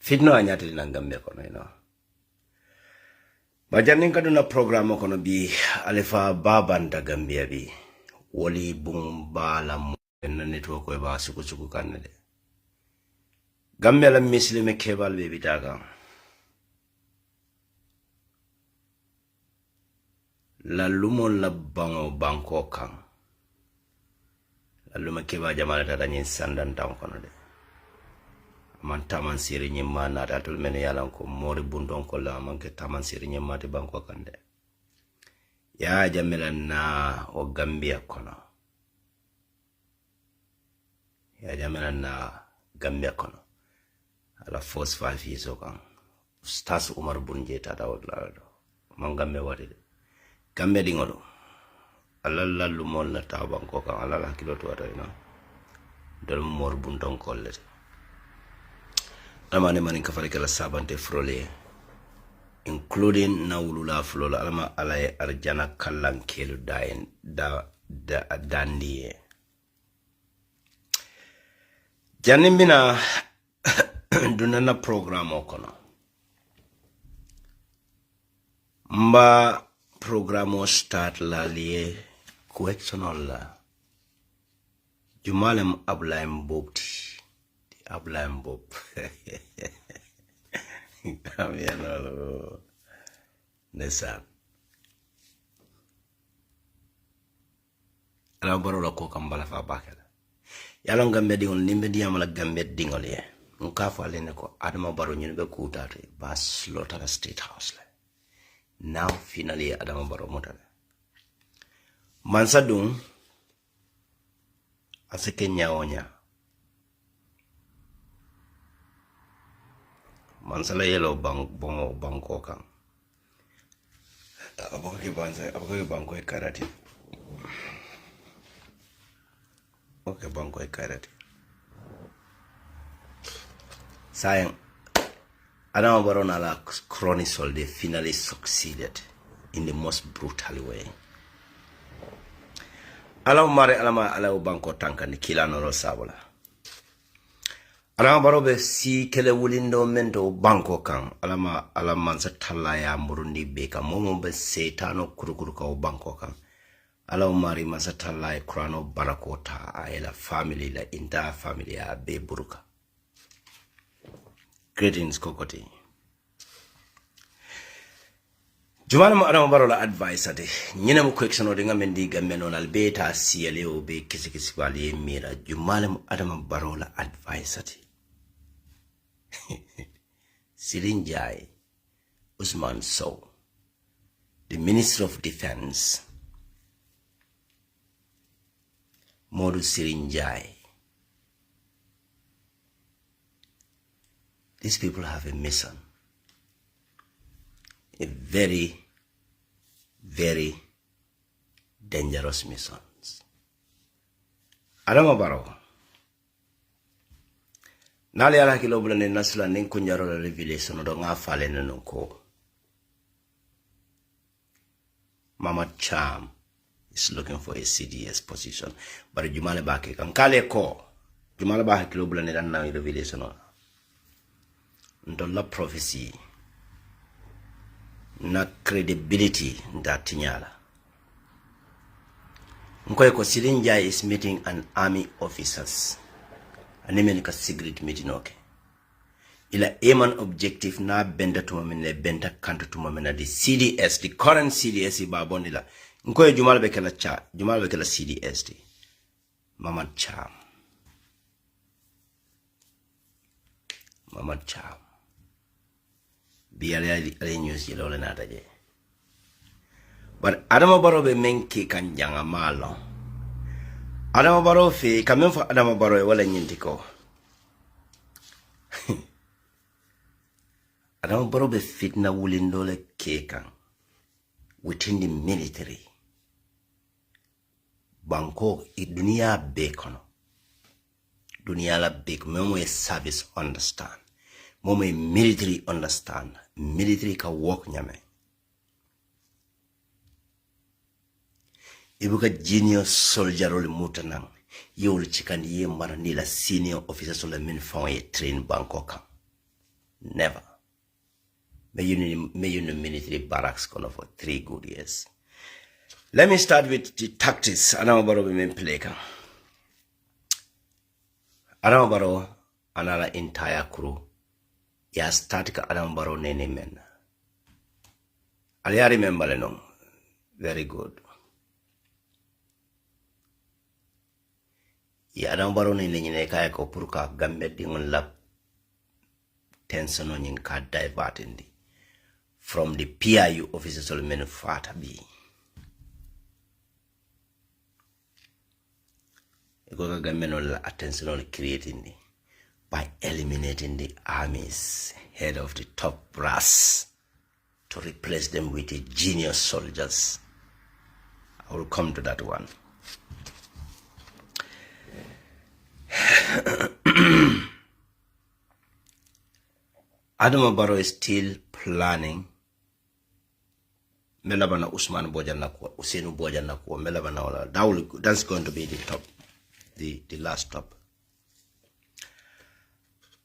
fitno anyati na Gambia kono bajanin kaduna program kono bi alifa babanta Gambia bi woli bum bala mo network ko ba suku kanade Gambia la muslime kebal be bitaga la lumo la banko kan la luma keba jamala tata nyin sandan tan kono de man taman siri nyimma na tatul men yalan ko mori bundon ko la man ke taman siri nyimma te banko kande ya jamila na o Gambia kono ya jamila na Gambia kono ala force 5 years kan Ustaz Umar Bunje tata wala man Gambia wadi Gambia dingolo alalla lumol la ta banko kan alala kilo to wata dal mor bundon ko le amane manin kafare kala sabante frole including nawlula flola alama alaye arjana kallan kelu daen dandiye janimbina dunana program okono mba programo start la liye correctional la jumalem ablaim bobti ablaim bob kamiano nesa ala baro la ko kambala fa bakala yalon Gambia dingol nimbe diyamala Gambia dingol ye nka fa le ne ko adama baro nyun be kutate bas lotara state house le now finally adama baro motale mansadung asike nyaonya mansala yelo banko kan aboke banko e karati okay banko e karati sayang Adama Barrow na la Chronicles they finally succeeded in the most brutal way alaw mare alaw banko tankani kila no sabola Adama Barrow be si kele wulindo mento banko kan alama sa talaya murundi beka momo be setano kurukuru ka banko kan alaw mari masa talaya krano barakota ayela family la entire family ya be buruka greetings kokoti Jumala mo Adama Barrow la advice ade nyina mo question o de ngamendi gambe non albeta siele o be kisi wali mira Jumala mo Adama Barrow la advice ade Sirinjai Usman Sow, the Minister of Defense, Modu Sirinjai. These people have a mission, a very, very dangerous mission. Adama Barrow. Nali ala kilo bulane nasula nin kunjaro la revelation do nga fale nanu ko Mama Cham is looking for a CDS position but Jumala Bake kan kale ko Jumala Bake kilo bulane dan na revelation ndo la prophecy na credibility ndatinyala nkoy ko Sirinja is meeting an army officers anemeni ka secret meeting okay ila aim objective na benda to mamene benda kanto to mamena the CDS the current CDS ba bondila nkoy Jumala be kala CDS di Mama Cham biale news yelo le nata je but Adama Barrow be menki kan janga malo Adama Barrow fe kamen fa Adama Barrow wala nyinti ko Adama Barrow be fitna wulindo le kekan within the military banko dunia bekono dunia la bek momo e service understand momo e military understand military ka work nyame ibuka junior soldier role mutanang yewul chikandi ye mara ni la senior officer so la min fon ye train banko kam Never. May you military barracks for 3 good years. Let me start with the tactics. Adama Barrow will play. Adama Barrow and our entire crew. Ya start ka Adama Barrow nene men. I remember no. Very good. Ya Adama Barrow nene nyine kaya ko purka gambe dingon lap tension on yin ka diverting from the PIU officers of men fata bi. Ego gambe no attention on creating by eliminating the army's head of the top brass to replace them with the genius soldiers. I will come to that one. Adama Barrow is still planning. Melabana Usman Bojanakwa, Usenu Bojanakwa, Melabana. That's going to be the top, the last top.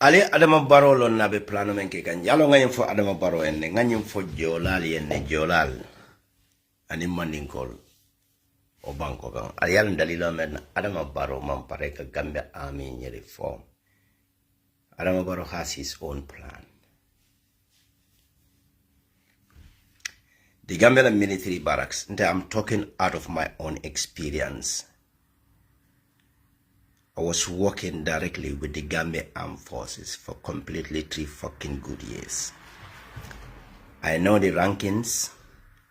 Ali Adama Barrow lon nabe plano menke kan yalo ngayem fo Adama Barrow enne nganyem fo jolal yenne jolal ani mandingkol o banko kan ali yalo dalilo men Adama Barrow man pare ka Gambia army ni reform. Adama Barrow has his own plan. The Gambia military barracks, I'm talking out of my own experience. I was working directly with the Gambia Armed Forces for completely 3 fucking good years. I know the rankings.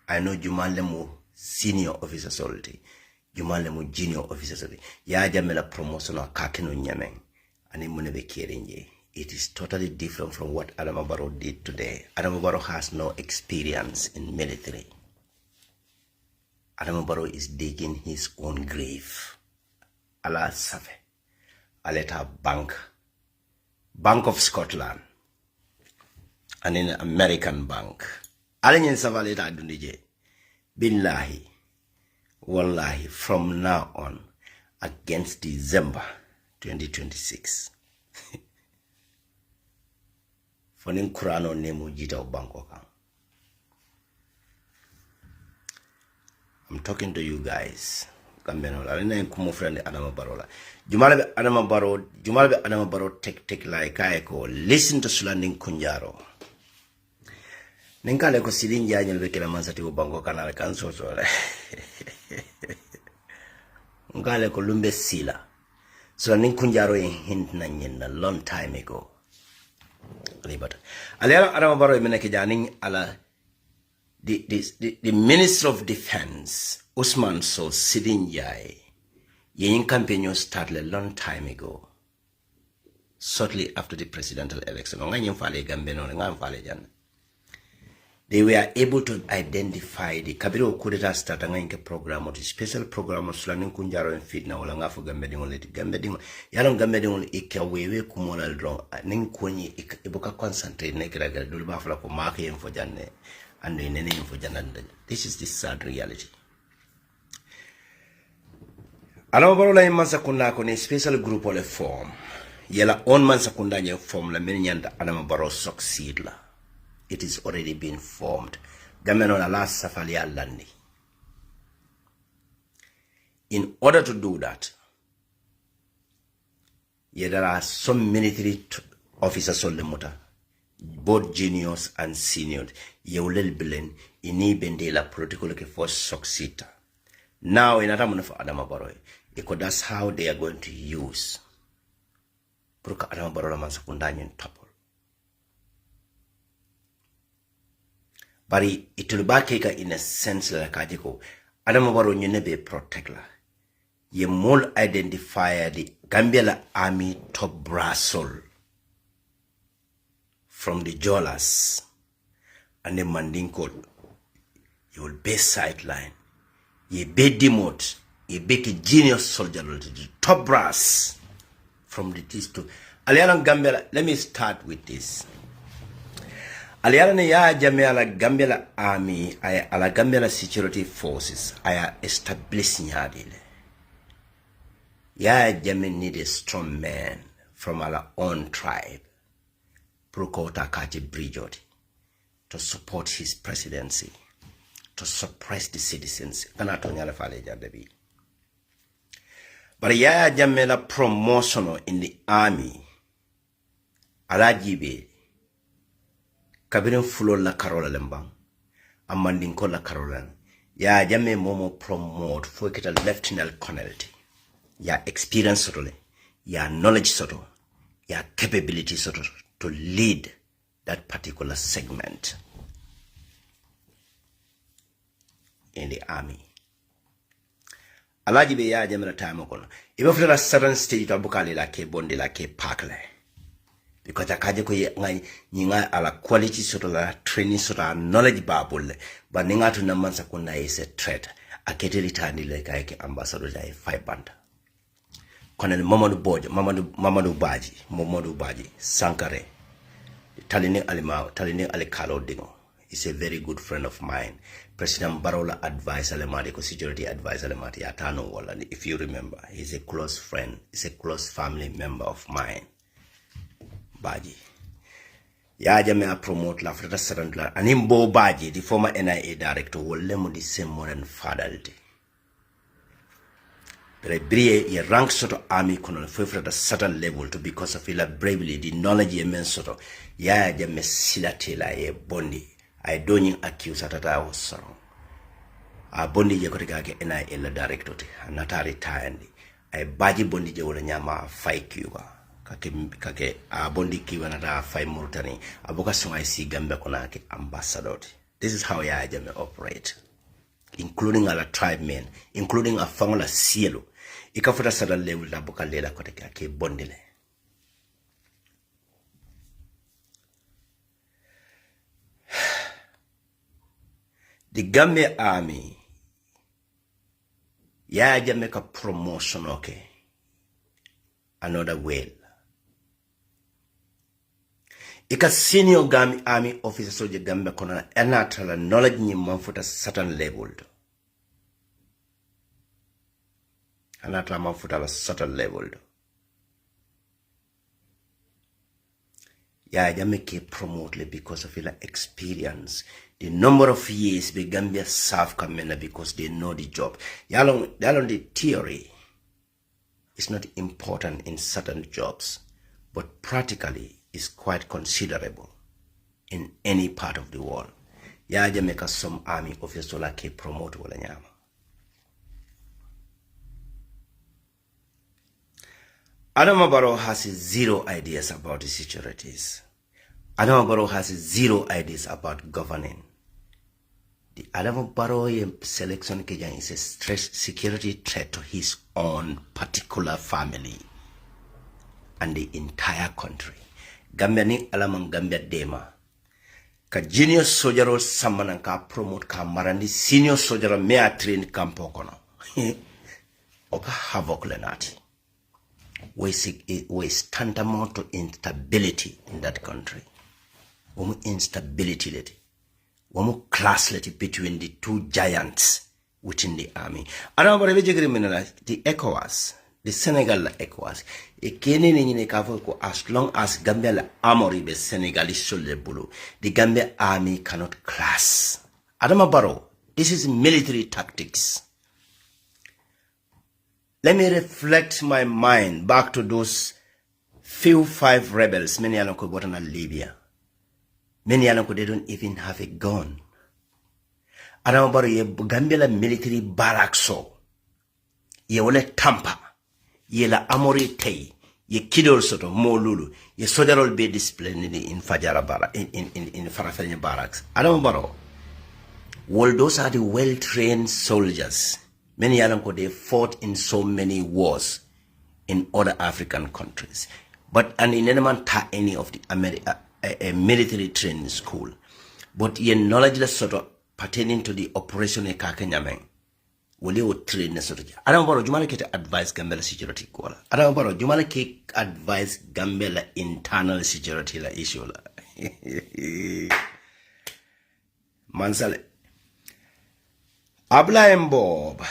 I know Jumalemu senior officer solity, Jumalemu junior officer solity. Ya jamela promotion or kakino nyameng. Ani munebe kirinje. It is totally different from what Adama Barrow did today. Adama Barrow has no experience in military. Adama Barrow is digging his own grave. Allah Safe. Aleta Bank of Scotland, and in American Bank. Alenyen savaleta adunije. Billahi, wallahi, from now on, against December 2026. Fonin Kurano nemu jita Bangkok. I'm talking to you guys. Kumo friend Adama Barrow. Jumalabe Adama Barrow take like ko listen to Sulanding Kunjaro. Ninkale ko silin janyel be kila mansati ko bango kanal kanso so. Ngale ko lumbe sila. Sulanding Kunjaro in hint na nyenda long time ago. Alibata. Aliara Adama Barrow meneke janing ala the Minister of Defense, Usman So Sidinjai, Yin campaign started a long time ago, shortly after the presidential election. They were able to identify the Kabiro Kudeta Statanganka program or the special program of Slaning Kunjaro and Fit now long after Gambeding, Yaron Gambeding Ikawe Kumola Drong, Ninkuni Ibuka concentrate Nekra Dulbafla for Maki and for Jane. And in any for Jananda. This is the sad reality. Alaborola in Mansakunda con a special group of form. Yella on Mansakunda form la Minian Adama Barrow succeed la. It is already been formed. Gamen on a last Safalia Landi. In order to do that, there are some military officers on the motor. Both juniors and seniors, Yolel Bilen, ini bendela political force succeed. Now in Adama for Adama Barrow, that's how they are going to use Pruka Adama Barrow Mansakundanian topple. But it will back in a sense like Ajiko. Adama Barrow nebe protector. Ye mole identify the Gambia army top brass soul. From the Jolas and the Mandinko, you will be sideline. You be demote. You be a genius soldier, the top brass from the these two. Alialan Gambia, let me start with this. Alialan ya Jamia Gambia army, ala Gambia security forces, I establishing Yadile. Ya Jamia need a strong man from our own tribe. Prokota Kaji Brijoti to support his presidency, to suppress the citizens. But Yaya Jammeh promotion in the army, Alajibe, Kabirin Fulo la Carola Lembang, Amandinko la Carolan, Yaya Jammeh Momo promote for a lieutenant colonel. Ya experience sort ya knowledge sort ya capability sort to lead that particular segment in the army. Alaji be ya jamela time kono. Ibe fula certain stage to bukali la ke bondi la ke pakle. Because akaje ko ngai nyinga ala quality sort la training sort knowledge babule but ninga to namansa kuna is a threat. Akete litani le kai ke ambassador jai 5 band. Colonel Mamadou Baji, Sankare, Talini Alikalo Dingo is a very good friend of mine. President Barola advised Alemati, security advisor Alemati Atano Wall, and if you remember, he's a close friend, he's a close family member of mine. Baji. Yajame promote La Freta Sarantla, and Imbo Baji, the former NIA director, will lemo the same more than fatherly. But ye rank sort of army colonel for at a certain level to because of ila bravely the knowledge ye men sort of ya de mesila tela ye bondi I don't accuse at a was sorrow a bondi ye kotigake ena ila director natari tayandi I baji bondi je wala nyama fai kiwa kake a bondi kiwa nata fai murtani aboka songa si gambe konake ambassador. This is how ya jame operate, including our tribe men, including a family cielo. Ikafuta sada level na boka lela kote ke bondile. The Gambia Army, ya jameka promotion okay. Another way. Ika senior Gambia Army officer soje Gambia kona enatala knowledge ni manfuta certain level. Anatala manfuta a certain level. Ya jameke promotely because of ila experience. The number of years the Gambia serve Kamena because they know the job. Yalong the theory is not important in certain jobs, but practically is quite considerable in any part of the world. Ya jameka some army officers like promote wala nyama. Adama Barrow has zero ideas about the securities. Adama Barrow has zero ideas about governing. The Adama Barrow selection is a security threat to his own particular family and the entire country. Gambia ni alamang Gambia dema. Ka junior soldier or someone ka promote ka marandi senior soldier mea train kampo kono. Oka havoc lenati. We tantamount to instability in that country. Instability leti. Class leti between the two giants within the army. The ECOWAS, the Senegal ECOWAS, as long as Gambia la armory be Senegalese soldier bulu, the Gambia army cannot class. Adama Barrow, this is military tactics. Let me reflect my mind back to those few 5 rebels, many of them were in Libya. Many of them they don't even have a gun. Adama Barrow ye Gambia la military barracks ye wole tampa, ye la amori tei, ye kidol soto mo lulu, ye sojarol be displayed in Fajara barracks, in Farafenya barracks. Adama Barrow, well, those are the well-trained soldiers. Many of them they fought in so many wars in other African countries, but and in any man ta any of the a military training school, but ye knowledgeless sort of pertaining to the operation e kakenyameng. Will you train the sort of Adama Barrow jumala ke advise Gambia security kola. Adama Barrow jumala ke advise Gambia internal security la issue la. Mansale. Ablaim Bob.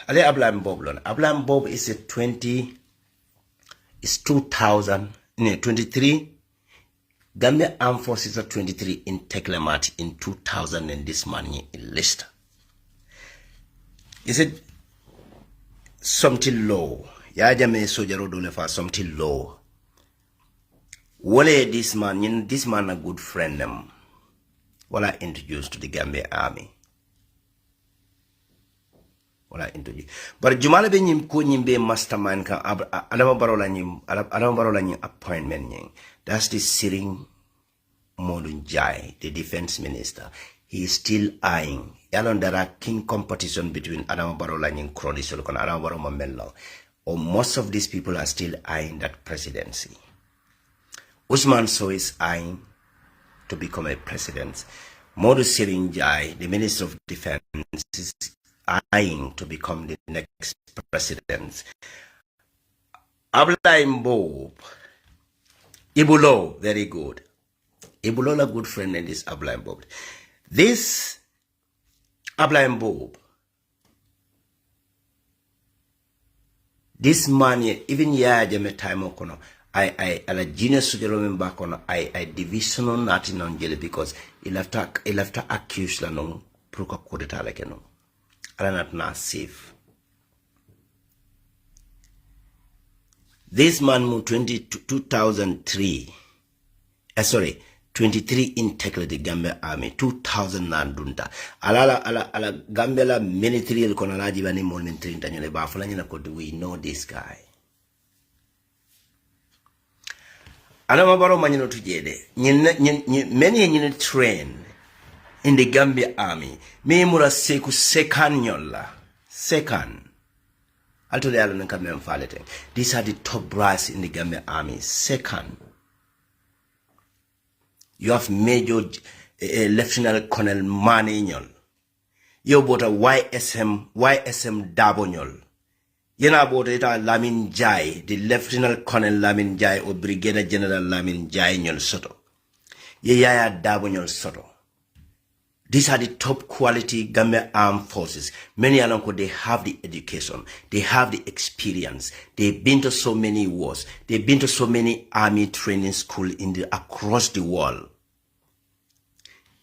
Ale Ablaim Bob lon. Ablaim Bob is a 20 is 2000 23 Gambia Armed Forces are 23 in Teklemat in 2000 and this money in Leicester. Is it something low? Ya jame sojaro dole for something low. Wale this man a good friend them. Wala introduced to the Gambia Army. Wala introduced. But Jumala be nyim ko nyimbe mastermind ka Adama Barrow la nyim appointment nying. That's the sitting Modun Jai, the defense minister. He is still eyeing. Yalon there are keen competition between Adama Barrow and Crowley Solokon, Adama Barrow Mamelo. Or most of these people are still eyeing that presidency. Usman So is eyeing to become a president. Modu Sirinjai, the Minister of Defense, is eyeing to become the next president. Abla Mbob, Ibulo, very good. Ibulo, a good friend, and this Abla Mbob. This Abla Mbob, this man, even ya jame time okono, I ala genius sujero member kono, I divisional nothing on jelly because il have to accuse la non proka kudeta like no. Ala not na safe. This man moved 2003. 23 in Tekle the Gambia Army, 2009 dunta. Ala Gambia la military el kona laji bani molmin trinta nyole ba fulani na kodu. We know this guy. Adama Barrow manyino tujede. Many nyine train in the Gambia Army. Me mura seku second nyola. Second. Alto de alo nka mem falete. These are the top brass in the Gambia Army. Second. You have Major Lieutenant Colonel Maninyol. You bought a YSM Dabonyol. You know about it, Lamin Jai, the Lieutenant Colonel Lamin Jai or Brigadier General Lamin Jai Nyol Soto. Yaya Dabonyol Soto. These are the top quality Gambia Armed Forces. Many along they have the education, they have the experience, they've been to so many wars, they've been to so many army training schools across the world.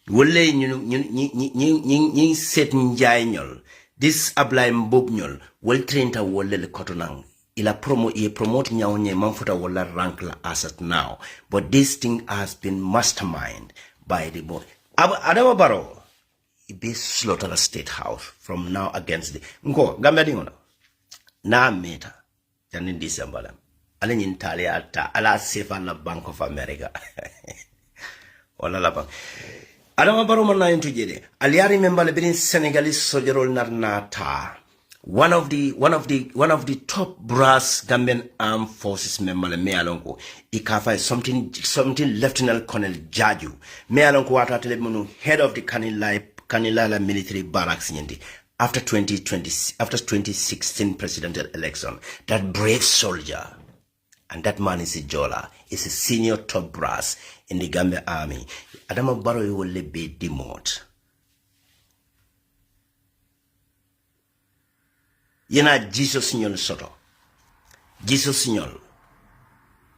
Wole you set njainyol. This Abla Mbobnyol will train ta wole le kotonang. Ila promote nyaonye manfuta wala rank la asset now. But this thing has been masterminded by the boy. Adama Barrow be slaughter state house from now against the Nko Gambia dingono. Na meta janin December. Ale nyintali alta ala safe la Bank of America. Wala la bank. Adama Barrow mana into jede. Aliari member le bin Senegalese sojerol narnata. One of the top brass Gambian Armed Forces member me alonko. Ikafa something Lieutenant Colonel Jaju. Me alonko wata telemunu head of the Kanilala military barracks yendi. After 2016 presidential election, that brave soldier, and that man is a Jola, is a senior top brass in the Gambia Army. Adama Barrow will be demoted. Yena Jesus Nyol Soto. Jesus Nyol.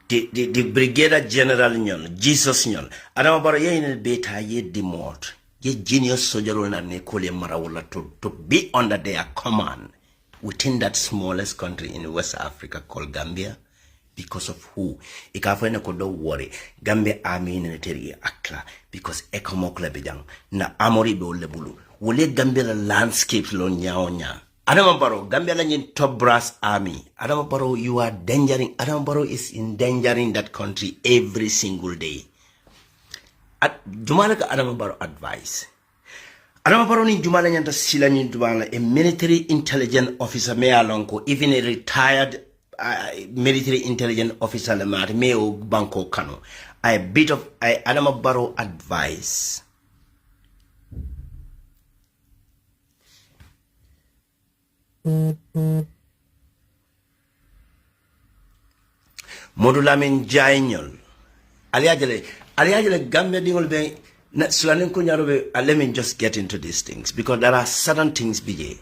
The Brigadier General Nyol. Jesus Nyol. Adama Barrow yena beta ye demoted. Ye genius soldier na nekole marawala to be under their command within that smallest country in West Africa called Gambia. Because of who? Ikafanya kodo worry. Gambia Army military akla because ekomokla bejang na amori be ole bulu. Wole Gambia la landscapes lo nyaonya. Adama Barrow, Gambia la nyin top brass army. Adama Barrow, you are endangering. Adama Barrow is endangering that country every single day. Jumala ka Adama Barrow advice. Adama Barrow ni Jumala nyanta sila nyin Jumala a military intelligence officer me alonko even a retired military intelligence officer le mat meo banko kano. Adama Barrow advice. Modulamin Jainol. Aliajale Gambia dingol be na sulanin ko nyarobe. Let me just get into these things because there are certain things bije.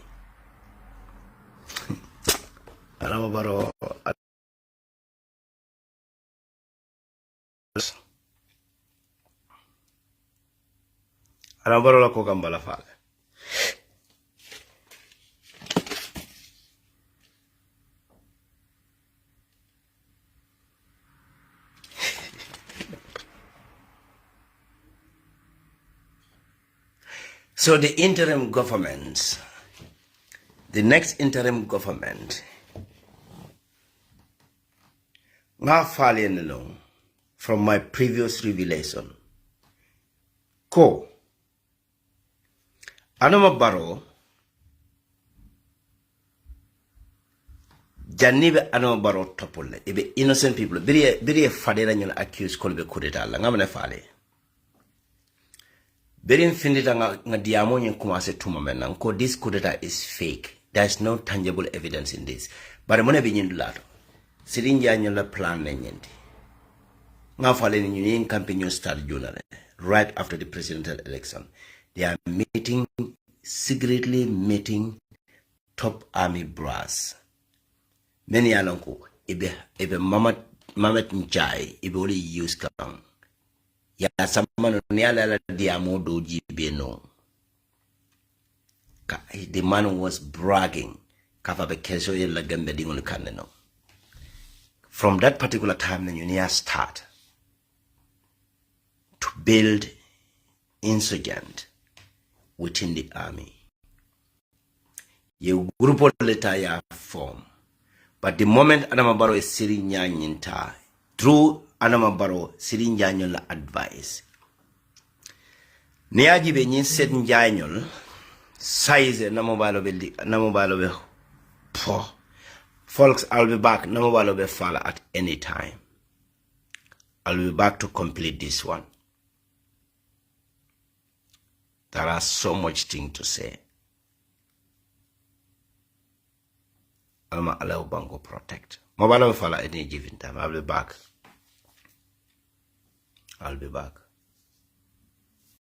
Adama Barrow Adama Barrow la ko kambala fale. So the interim government, the next interim government, nga fallen along from my previous revelation. Ko Adama Barrow Janibe Adama Barrow topole ebe innocent people biri fadera nyon accuse kolbe kudeta la ngamane fale biri findita nga diamo nyen kumase tuma mena nko this kudeta is fake. There's no tangible evidence in this. Bare mone bi nyindu lato sirinja nyon la plan na nyenti nga fale ni nyen campaign start junale right after the presidential election. They are secretly meeting top army brass. Many alonko ebe Mamet Njai ebe only use kam. Ya samano ni ala diamo doji beno. The man was bragging. Kafa be keso ye la gembe dingo kaneno. From that particular time, the Unia start to build insurgent within the army. Ye grupo leta ya form. But the moment Adama Barrow is sitting nyanyinta, through Adama Barrow sitting nyanyol advice. Niaji be nyin set nyanyol size namobalo be po. Folks, I'll be back. Namobalo be fall at any time. I'll be back to complete this one. There are so much things to say. I'ma allow Bango protect. Mobile will follow any given time. I'll be back.